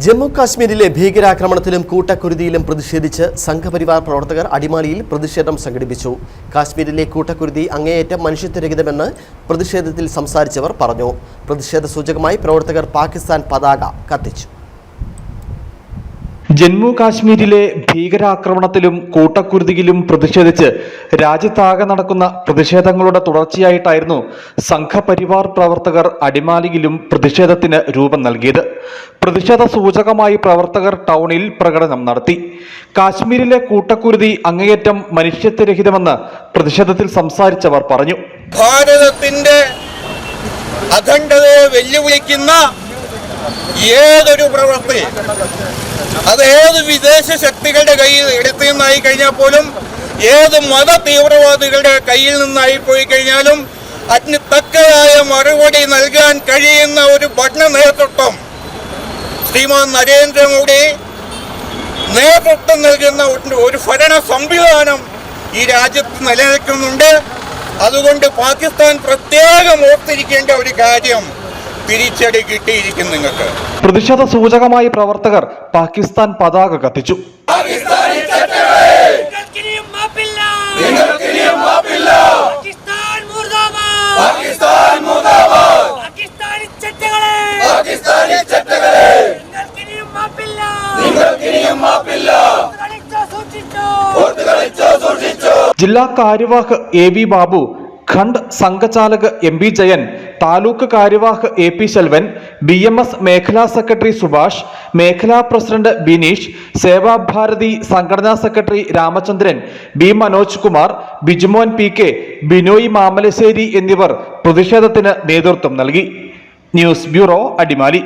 ജമ്മു കാശ്മീരിലെ ഭീകരാക്രമണത്തിലും കൂട്ടക്കുരുതിയിലും പ്രതിഷേധിച്ച് സംഘപരിവാർ പ്രവർത്തകർ അടിമാലിയിൽ പ്രതിഷേധം സംഘടിപ്പിച്ചു. കാശ്മീരിലെ കൂട്ടക്കുരുതി അങ്ങേയറ്റം മനുഷ്യത്വരഹിതമെന്ന് പ്രതിഷേധത്തിൽ സംസാരിച്ചവർ പറഞ്ഞു. പ്രതിഷേധ സൂചകമായി പ്രവർത്തകർ പാകിസ്ഥാൻ പതാക കത്തിച്ചു. ജമ്മു കാശ്മീരിലെ ഭീകരാക്രമണത്തിലും കൂട്ടക്കുരുതിയിലും പ്രതിഷേധിച്ച് രാജ്യത്താകെ നടക്കുന്ന പ്രതിഷേധങ്ങളുടെ തുടർച്ചയായിട്ടായിരുന്നു സംഘപരിവാർ പ്രവർത്തകർ അടിമാലിയിലും പ്രതിഷേധത്തിന് രൂപം നൽകിയത്. പ്രതിഷേധ സൂചകമായി പ്രവർത്തകർ ടൗണിൽ പ്രകടനം നടത്തി. കാശ്മീരിലെ കൂട്ടക്കുരുതി അങ്ങേയറ്റം മനുഷ്യത്വരഹിതമെന്ന് പ്രതിഷേധത്തിൽ സംസാരിച്ചവർ പറഞ്ഞു. ഭാരതത്തിന്റെ അഖണ്ഡതയെ വെല്ലുവിളിക്കുന്ന ഏതൊരു പ്രവൃത്തി അത് ഏത് വിദേശ ശക്തികളുടെ കയ്യിൽ എടുത്തു നിന്നായി കഴിഞ്ഞാൽ പോലും, ഏത് മത തീവ്രവാദികളുടെ കയ്യിൽ നിന്നായി പോയി കഴിഞ്ഞാലും അതിന് തക്കതായ മറുപടി നൽകാൻ കഴിയുന്ന ഒരു ഭരണ നേതൃത്വം ശ്രീമാൻ നരേന്ദ്രമോദി നേതൃത്വം നൽകുന്ന ഒരു ഭരണ സംവിധാനം ഈ രാജ്യത്ത് നിലനിൽക്കുന്നുണ്ട്. അതുകൊണ്ട് പാകിസ്ഥാൻ പ്രത്യേകം ഓർത്തിരിക്കേണ്ട ഒരു കാര്യം, തിരിച്ചടി കിട്ടിയിരിക്കും നിങ്ങൾക്ക്. പ്രതിഷേധ സൂചകമായി പ്രവർത്തകർ പാകിസ്ഥാൻ പതാക കത്തിച്ചു. ജില്ലാ കാര്യവാഹ് AB ബാബു, ഖണ്ഡ് സംഘചാലക് MB ജയൻ, താലൂക്ക് കാര്യവാഹ് AP ശെൽവൻ, BMS മേഖലാ സെക്രട്ടറി സുഭാഷ്, മേഖലാ പ്രസിഡന്റ് ബിനീഷ്, സേവാഭാരതി സംഘടനാ secretary Ramachandran, B Manoj Kumar, Bijumon PK, Binoy Mamalassery എന്നിവർ പ്രതിഷേധത്തിന് നേതൃത്വം നൽകി. News bureau, Adimali.